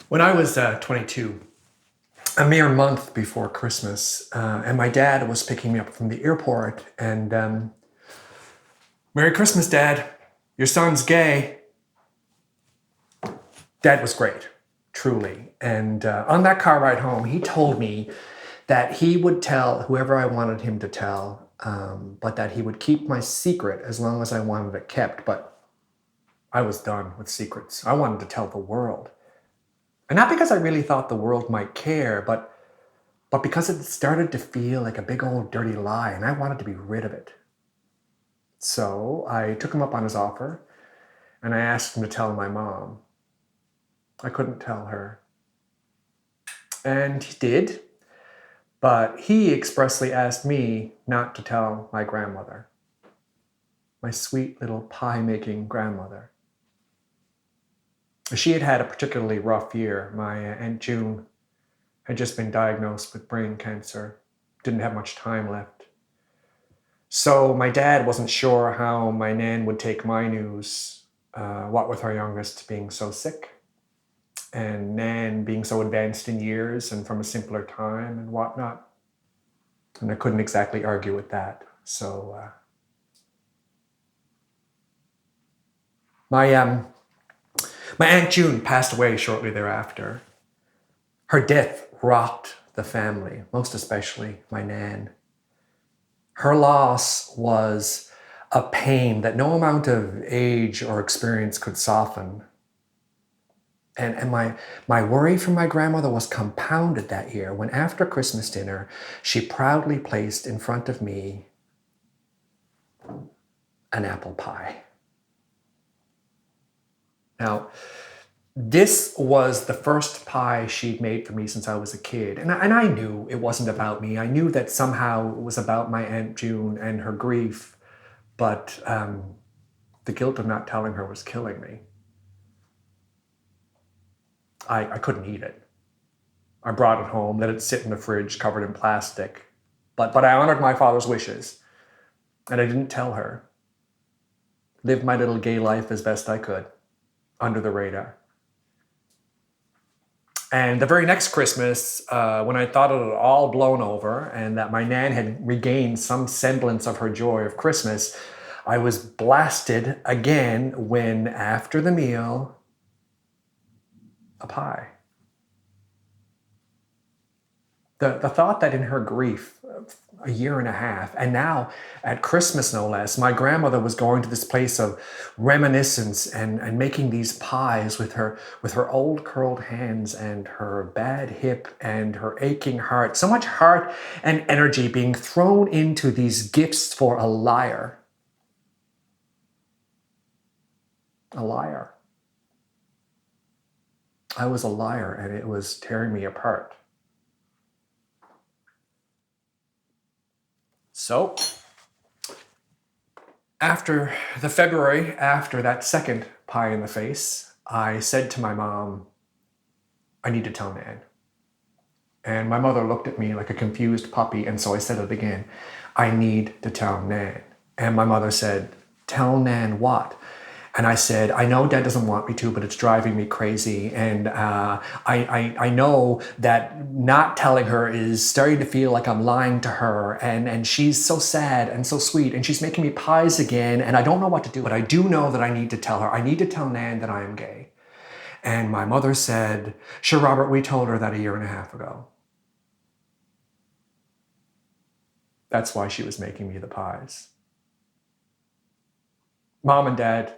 When I was 22, a mere month before Christmas, and my dad was picking me up from the airport, and Merry Christmas, Dad. Your son's gay. Dad was great, truly. And on that car ride home, he told me that he would tell whoever I wanted him to tell, but that he would keep my secret as long as I wanted it kept. But I was done with secrets. I wanted to tell the world. And not because I really thought the world might care, but because it started to feel like a big old dirty lie, and I wanted to be rid of it. So I took him up on his offer, and I asked him to tell my mom. I couldn't tell her. And he did, but he expressly asked me not to tell my grandmother, my sweet little pie-making grandmother. She had had a particularly rough year. My Aunt June had just been diagnosed with brain cancer, didn't have much time left. So my dad wasn't sure how my Nan would take my news, what with her youngest being so sick, and Nan being so advanced in years and from a simpler time and whatnot. And I couldn't exactly argue with that. So my Aunt June passed away shortly thereafter. Her death rocked the family, most especially my Nan. Her loss was a pain that no amount of age or experience could soften. And my worry for my grandmother was compounded that year when, after Christmas dinner, she proudly placed in front of me an apple pie. Now, this was the first pie she'd made for me since I was a kid. And I knew it wasn't about me. I knew that somehow it was about my Aunt June and her grief. But the guilt of not telling her was killing me. I couldn't eat it. I brought it home, let it sit in the fridge covered in plastic. But I honored my father's wishes. And I didn't tell her. Lived my little gay life as best I could, under the radar. And the very next Christmas, when I thought it had all blown over and that my Nan had regained some semblance of her joy of Christmas, I was blasted again when, after the meal, a pie. The thought that in her grief, a year and a half, and now at Christmas no less, my grandmother was going to this place of reminiscence and making these pies with her old curled hands and her bad hip and her aching heart, so much heart and energy being thrown into these gifts for a liar. A liar. I was a liar, and it was tearing me apart. So, after that second pie in the face, I said to my mom, I need to tell Nan. And my mother looked at me like a confused puppy, and so I said it again. I need to tell Nan. And my mother said, tell Nan what? And I said, I know Dad doesn't want me to, but it's driving me crazy. And I know that not telling her is starting to feel like I'm lying to her. And she's so sad and so sweet. And she's making me pies again. And I don't know what to do. But I do know that I need to tell her. I need to tell Nan that I am gay. And my mother said, sure, Robert, we told her that a year and a half ago. That's why she was making me the pies. Mom and Dad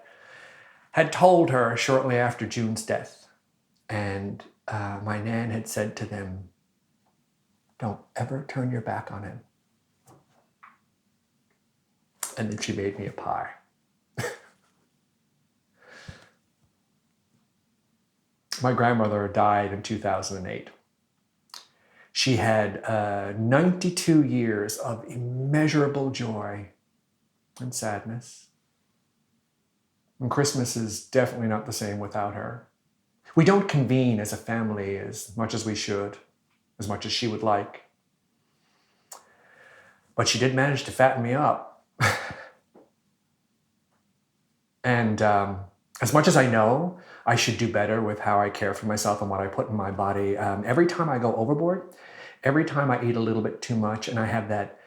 had told her shortly after June's death. And my Nan had said to them, don't ever turn your back on him. And then she made me a pie. My grandmother died in 2008. She had 92 years of immeasurable joy and sadness. And Christmas is definitely not the same without her. We don't convene as a family as much as we should, as much as she would like. But she did manage to fatten me up. And as much as I know I should do better with how I care for myself and what I put in my body, every time I go overboard, every time I eat a little bit too much and I have that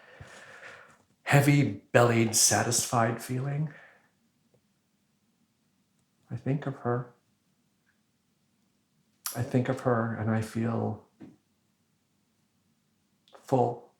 heavy-bellied, satisfied feeling, I think of her. I think of her and I feel full.